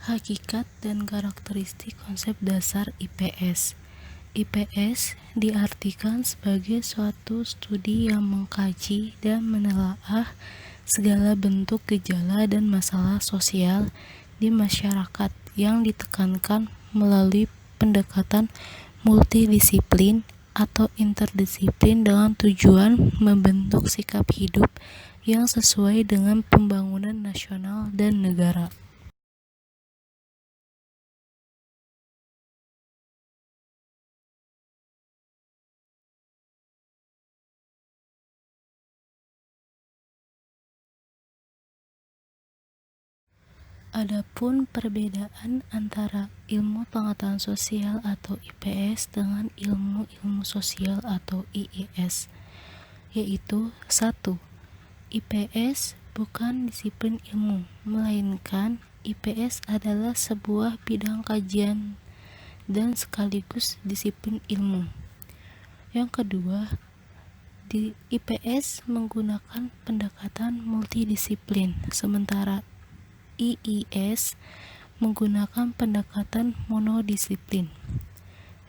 Hakikat dan karakteristik konsep dasar IPS. IPS diartikan sebagai suatu studi yang mengkaji dan menelaah segala bentuk gejala dan masalah sosial di masyarakat yang ditekankan melalui pendekatan multidisiplin atau interdisiplin dengan tujuan membentuk sikap hidup yang sesuai dengan pembangunan nasional dan negara. Adapun perbedaan antara ilmu pengetahuan sosial atau IPS dengan ilmu sosial atau IIS, yaitu 1. IPS bukan disiplin ilmu, melainkan IPS adalah sebuah bidang kajian dan sekaligus disiplin ilmu. Yang kedua, di IPS menggunakan pendekatan multidisiplin, sementara IIS menggunakan pendekatan monodisiplin.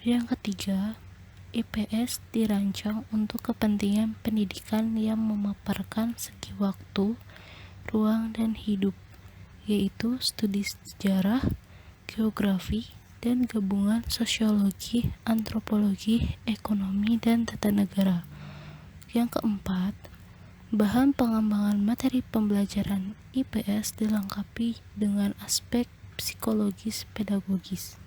Yang ketiga, IPS dirancang untuk kepentingan pendidikan yang memaparkan segi waktu, ruang, dan hidup, yaitu studi sejarah, geografi, dan gabungan sosiologi, antropologi, ekonomi, dan tata negara. Yang keempat, bahan pengembangan materi pembelajaran IPS dilengkapi dengan aspek psikologis pedagogis.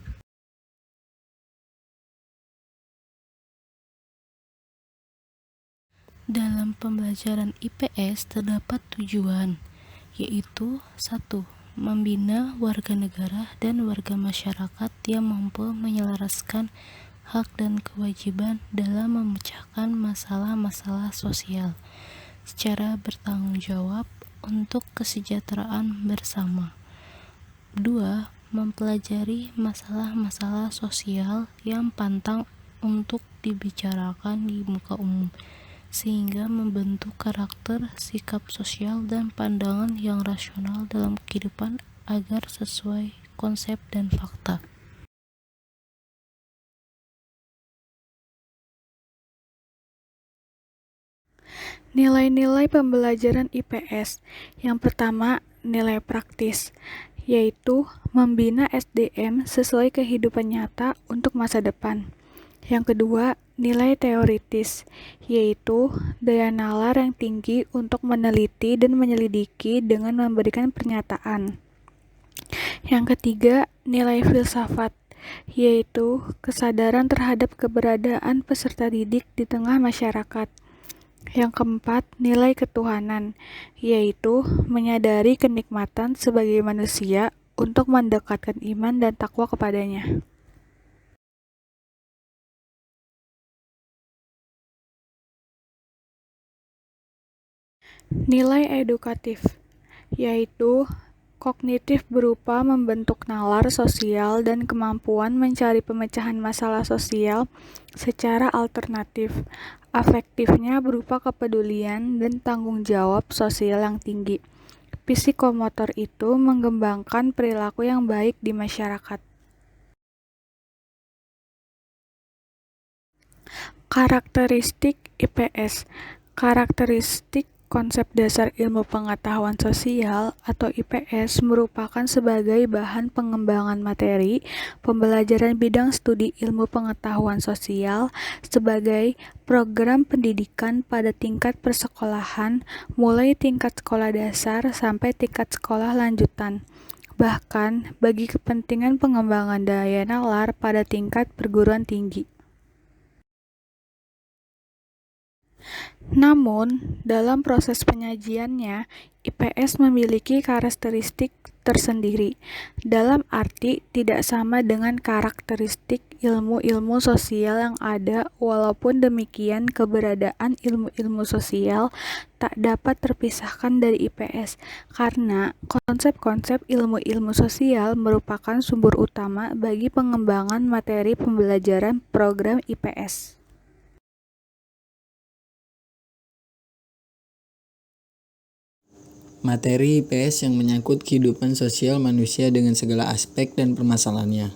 Dalam pembelajaran IPS terdapat tujuan, yaitu 1. Membina warga negara dan warga masyarakat yang mampu menyelaraskan hak dan kewajiban dalam memecahkan masalah-masalah sosial secara bertanggung jawab untuk kesejahteraan bersama. 2. Mempelajari masalah-masalah sosial yang pantang untuk dibicarakan di muka umum, sehingga membentuk karakter, sikap sosial, dan pandangan yang rasional dalam kehidupan agar sesuai konsep dan fakta. Nilai-nilai pembelajaran IPS. Yang pertama, nilai praktis, yaitu membina SDM sesuai kehidupan nyata untuk masa depan. Yang kedua, nilai teoritis, yaitu daya nalar yang tinggi untuk meneliti dan menyelidiki dengan memberikan pernyataan. Yang ketiga, nilai filsafat, yaitu kesadaran terhadap keberadaan peserta didik di tengah masyarakat. Yang keempat, nilai ketuhanan, yaitu menyadari kenikmatan sebagai manusia untuk mendekatkan iman dan takwa kepadanya. Nilai edukatif, yaitu kognitif berupa membentuk nalar sosial dan kemampuan mencari pemecahan masalah sosial secara alternatif. Afektifnya berupa kepedulian dan tanggung jawab sosial yang tinggi. Psikomotor itu mengembangkan perilaku yang baik di masyarakat. Karakteristik IPS. Karakteristik konsep dasar ilmu pengetahuan sosial atau IPS merupakan sebagai bahan pengembangan materi pembelajaran bidang studi ilmu pengetahuan sosial sebagai program pendidikan pada tingkat persekolahan mulai tingkat sekolah dasar sampai tingkat sekolah lanjutan, bahkan bagi kepentingan pengembangan daya nalar pada tingkat perguruan tinggi. Namun, dalam proses penyajiannya, IPS memiliki karakteristik tersendiri, dalam arti tidak sama dengan karakteristik ilmu-ilmu sosial yang ada. Walaupun demikian, keberadaan ilmu-ilmu sosial tak dapat terpisahkan dari IPS, karena konsep-konsep ilmu-ilmu sosial merupakan sumber utama bagi pengembangan materi pembelajaran program IPS. Materi IPS yang menyangkut kehidupan sosial manusia dengan segala aspek dan permasalahannya.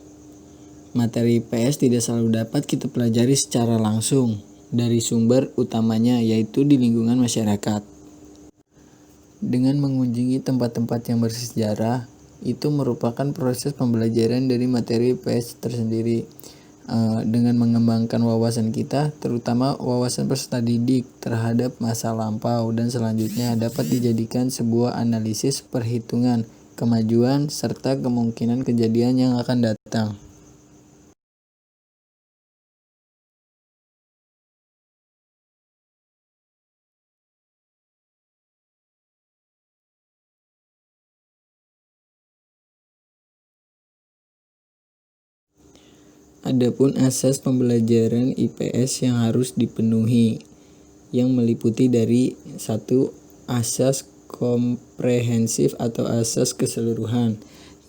Materi IPS tidak selalu dapat kita pelajari secara langsung dari sumber utamanya, yaitu di lingkungan masyarakat. Dengan mengunjungi tempat-tempat yang bersejarah, itu merupakan proses pembelajaran dari materi IPS tersendiri. Dengan mengembangkan wawasan kita, terutama wawasan peserta didik terhadap masa lampau, dan selanjutnya dapat dijadikan sebuah analisis perhitungan kemajuan serta kemungkinan kejadian yang akan datang. Adapun asas pembelajaran IPS yang harus dipenuhi, yang meliputi dari 1. Asas komprehensif atau asas keseluruhan,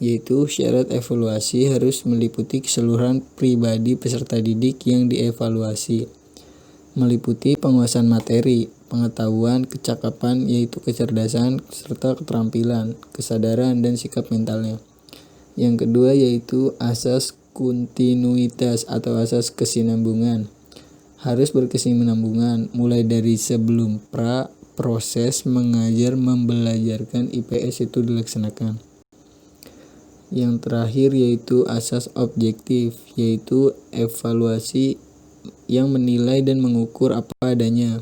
yaitu syarat evaluasi harus meliputi keseluruhan pribadi peserta didik yang dievaluasi, meliputi penguasaan materi, pengetahuan, kecakapan yaitu kecerdasan, serta keterampilan, kesadaran, dan sikap mentalnya. Yang kedua yaitu asas kontinuitas atau asas kesinambungan. Harus berkesinambungan mulai dari sebelum proses mengajar membelajarkan IPS itu dilaksanakan. Yang terakhir yaitu asas objektif, yaitu evaluasi yang menilai dan mengukur apa adanya.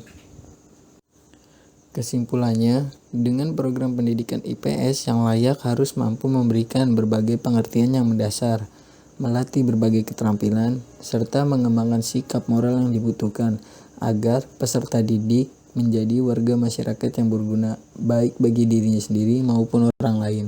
Kesimpulannya, dengan program pendidikan IPS yang layak harus mampu memberikan berbagai pengertian yang mendasar, melatih berbagai keterampilan, serta mengembangkan sikap moral yang dibutuhkan agar peserta didik menjadi warga masyarakat yang berguna baik bagi dirinya sendiri maupun orang lain.